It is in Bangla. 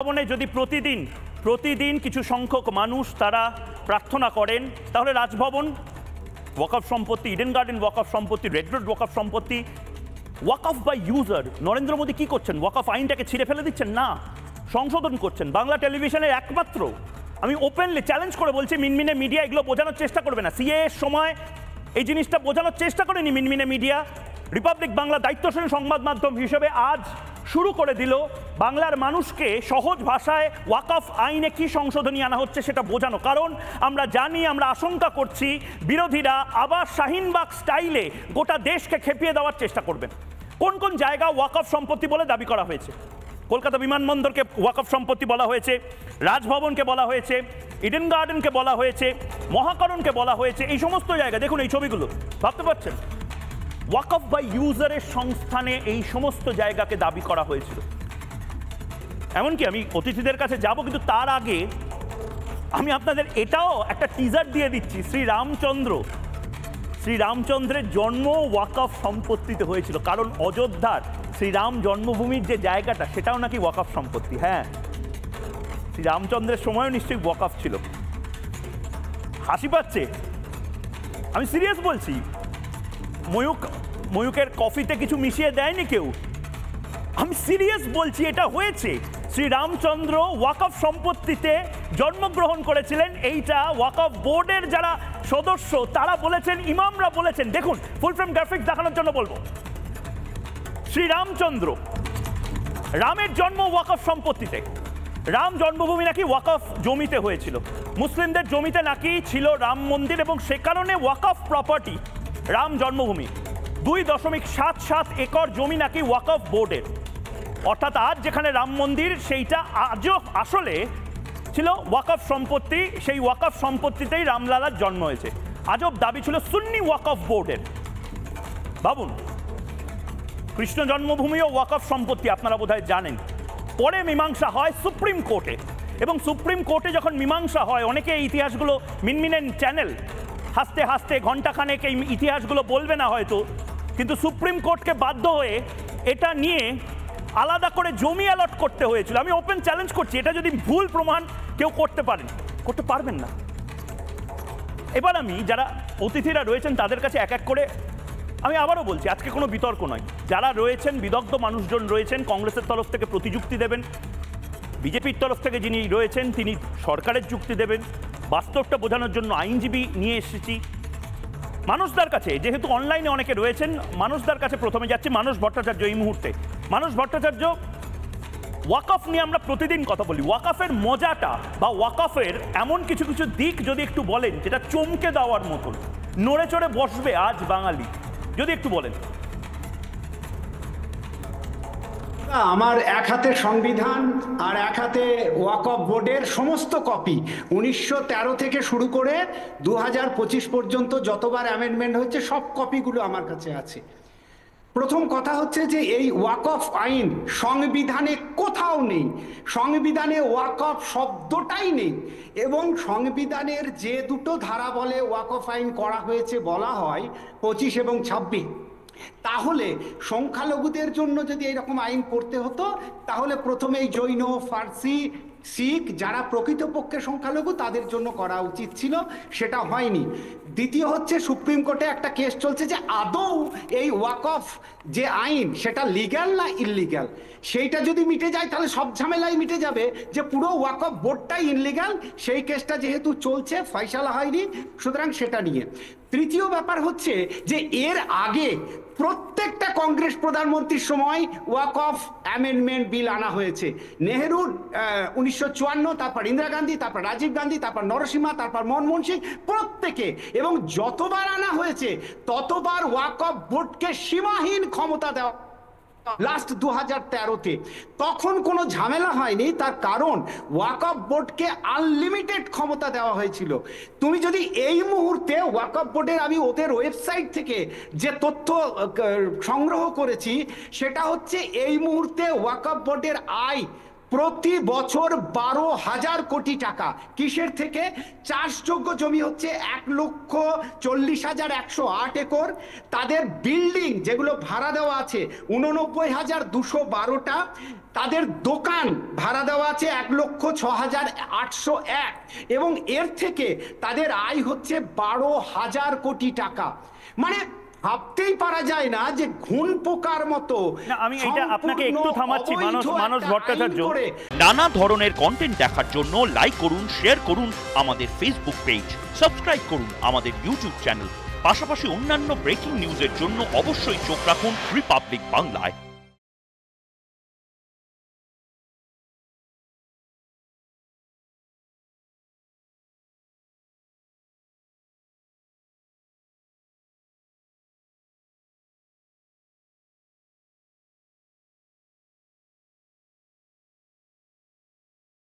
ভবনে যদি প্রতিদিন কিছু সংখ্যক মানুষ তারা প্রার্থনা করেন, তাহলে রাজভবন ওয়াকফ সম্পত্তি, ইডেন গার্ডেন ওয়াকফ সম্পত্তি, রেড রোড ওয়াকফ সম্পত্তি, ওয়াকফ বাই ইউজার। নরেন্দ্র মোদী কি করছেন? ওয়াকফ আইনটাকে ছিঁড়ে ফেলে দিচ্ছেন? না, সংশোধন করছেন। বাংলা টেলিভিশনের একমাত্র, আমি ওপেনলি চ্যালেঞ্জ করে বলছি, মিনমিনে মিডিয়া এগুলো বোঝানোর চেষ্টা করবে না। সিএ এর সময় এই জিনিসটা বোঝানোর চেষ্টা করেনি মিনমিনে মিডিয়া। রিপাবলিক বাংলা দায়িত্বশীল সংবাদ মাধ্যম হিসেবে আজ শুরু করে দিল বাংলার মানুষকে সহজ ভাষায় ওয়াকফ আইনে কি সংশোধনী আনা হচ্ছে সেটা বোঝানো। কারণ আমরা জানি, আমরা আশঙ্কা করছি বিরোধীরা আবার শাহিনবাগ স্টাইলে গোটা দেশকে খেপিয়ে দেওয়ার চেষ্টা করবেন। কোন কোন জায়গা ওয়াকফ সম্পত্তি বলে দাবি করা হয়েছে? কলকাতা বিমানবন্দরকে ওয়াকফ সম্পত্তি বলা হয়েছে, রাজভবনকে বলা হয়েছে, ইডেন গার্ডেনকে বলা হয়েছে, মহাকরণকে বলা হয়েছে। এই সমস্ত জায়গা দেখুন, এই ছবিগুলো ভাবতে পারছেন? ওয়াকফ বাই ইউজারের সংস্থানে এই সমস্ত জায়গাকে দাবি করা হয়েছিল। এমনকি আমি অতিথিদের কাছে যাব, কিন্তু তার আগে আমি আপনাদের এটাও একটা টিজার দিয়ে দিচ্ছি। শ্রীরামচন্দ্রের জন্ম ওয়াকফ সম্পত্তিতে হয়েছিল, কারণ অযোধ্যার শ্রীরাম জন্মভূমির যে জায়গাটা সেটাও নাকি ওয়াকফ সম্পত্তি। হ্যাঁ, শ্রীরামচন্দ্রের সময়ও নিশ্চয়ই ওয়াকফ ছিল। হাসি পাচ্ছে? আমি সিরিয়াস বলছি। ময়ূকের কফিতে কিছু মিশিয়ে দেয়নি কেউ। আমি সিরিয়াস বলছি, এটা হয়েছে। শ্রীরামচন্দ্র ওয়াকফ সম্পত্তিতে জন্মগ্রহণ করেছিলেন। এইটা ওয়াকফ বোর্ডের যারা সদস্য তারা বলেছেন, ইমামরা বলেছেন। দেখুন, ফুল ফ্রেম গ্রাফিক্স দেখানোর জন্য বলবো। শ্রীরামচন্দ্র, রামের জন্ম ওয়াকফ সম্পত্তিতে। রাম জন্মভূমি নাকি ওয়াকফ জমিতে হয়েছিল, মুসলিমদের জমিতে নাকি ছিল রাম মন্দির, এবং সে কারণে ওয়াকফ প্রপার্টি রাম জন্মভূমি 2.77 একর জমি নাকি ওয়াকফ বোর্ডের। অর্থাৎ আজ যেখানে রাম মন্দির, সেইটা আজও আসলে ছিল ওয়াকফ সম্পত্তি। সেই ওয়াকফ সম্পত্তিতেই রামলালার জন্ম হয়েছে। আজব দাবি ছিল সুন্নি ওয়াকফ বোর্ডের। ভাবুন, কৃষ্ণ জন্মভূমিও ওয়াকফ সম্পত্তি, আপনারা বোধহয় জানেন। পরে মীমাংসা হয় সুপ্রিম কোর্টে, এবং সুপ্রিম কোর্টে যখন মীমাংসা হয়, অনেকে এই ইতিহাসগুলো, মিনমিনেন চ্যানেল হাসতে হাসতে ঘণ্টাখানেক এই ইতিহাসগুলো বলবে না হয়তো, কিন্তু সুপ্রিম কোর্টকে বাধ্য হয়ে এটা নিয়ে আলাদা করে জমি অ্যালট করতে হয়েছিল। আমি ওপেন চ্যালেঞ্জ করছি, এটা যদি ভুল প্রমাণ কেউ করতে পারবেন না। এবার আমি যারা অতিথিরা রয়েছেন তাদের কাছে এক এক করে আমি আবারও বলছি, আজকে কোনো বিতর্ক নয়। যারা রয়েছেন, বিদগ্ধ মানুষজন রয়েছেন, কংগ্রেসের তরফ থেকে প্রতিযুক্তি দেবেন, বিজেপির তরফ থেকে যিনি রয়েছেন তিনি সরকারের যুক্তি দেবেন। বাস্তবটা বোঝানোর জন্য আইনজীবী নিয়ে এসেছি। মানুষদার কাছে, যেহেতু অনলাইনে অনেকে রয়েছেন, মানুষদার কাছে প্রথমে যাচ্ছি। মানস ভট্টাচার্য এই মুহূর্তে। মানস ভট্টাচার্য, ওয়াকফ নিয়ে আমরা প্রতিদিন কথা বলি। ওয়াকফের মজাটা বা ওয়াকফের এমন কিছু কিছু দিক যদি একটু বলেন, যেটা চমকে দেওয়ার মতন, নড়ে চড়ে বসবে আজ বাঙালি, যদি একটু বলেন। আমার এক হাতে সংবিধান আর এক হাতে ওয়াকফ বোর্ডের সমস্ত কপি, 1913 থেকে শুরু করে 2025 পর্যন্ত যতবার অ্যামেন্ডমেন্ট হয়েছে সব কপিগুলো আমার কাছে আছে। প্রথম কথা হচ্ছে যে এই ওয়াকফ আইন সংবিধানে কোথাও নেই। সংবিধানে ওয়াকফ শব্দটাই নেই, এবং সংবিধানের যে দুটো ধারা বলে ওয়াকফ আইন করা হয়েছে, বলা হয় 25 এবং 26। তাহলে সংখ্যালঘুদের জন্য যদি এরকম আইন করতে হতো, তাহলে প্রথমেই জৈন, ফার্সি, শিখ যারা প্রকৃতপক্ষে সংখ্যালঘু তাদের জন্য করা উচিত ছিল, সেটা হয়নি। দ্বিতীয় হচ্ছে, সুপ্রিম কোর্টে একটা কেস চলছে যে আদৌ এই ওয়াকফ যে আইন সেটা লিগ্যাল না ইললিগ্যাল। সেইটা যদি মিটে যায় তাহলে সব ঝামেলাই মিটে যাবে, যে পুরো ওয়াকফ বোর্ডটাই ইনলিগ্যাল। সেই কেসটা যেহেতু চলছে, ফয়সালা হয়নি, সুতরাং সেটা নিয়ে। তৃতীয় ব্যাপার হচ্ছে যে এর আগে প্রত্যেকটা কংগ্রেস প্রধানমন্ত্রীর সময় ওয়াকফ অ্যামেন্ডমেন্ট বিল আনা হয়েছে। নেহেরু 1954, তারপর ইন্দিরা গান্ধী, তারপর রাজীব গান্ধী, তারপর নরসিংহা, তারপর মনমোহন সিং, প্রত্যেকে। এবং যতবার আনা হয়েছে ততবার ওয়াকফ বোর্ডকে সীমাহীন ক্ষমতা দেওয়া। লাস্ট 2013-তে তখন কোনো ঝামেলা হয়নি, তার কারণ ওয়াকফ বোর্ডকে আনলিমিটেড ক্ষমতা দেওয়া হয়েছিল। তুমি যদি এই মুহূর্তে ওয়াকফ বোর্ডের, আমি ওদের ওয়েবসাইট থেকে যে তথ্য সংগ্রহ করেছি, সেটা হচ্ছে এই মুহূর্তে ওয়াকফ বোর্ডের আয় প্রতি বছর 12,000 কোটি টাকা। কিসের থেকে? চাষযোগ্য জমি হচ্ছে 1,40,108 একর। তাদের বিল্ডিং যেগুলো ভাড়া দেওয়া আছে 89,212টা। তাদের দোকান ভাড়া দেওয়া আছে 1,06,801, এবং এর থেকে তাদের আয় হচ্ছে 12,000 কোটি টাকা। মানে ভাবতেই পারা যায় না যে ঘুণ পোকার মতো। না, আমি এটা আপনাকে একটু থামাচ্ছি মানস ভট্টাচার্য। নানা ধরনের কন্টেন্ট দেখার জন্য লাইক করুন, শেয়ার করুন আমাদের ফেসবুক পেজ, সাবস্ক্রাইব করুন আমাদের ইউটিউব চ্যানেল। পাশাপাশি অন্যান্য ব্রেকিং নিউজের জন্য অবশ্যই চোখ রাখুন রিপাবলিক বাংলায়।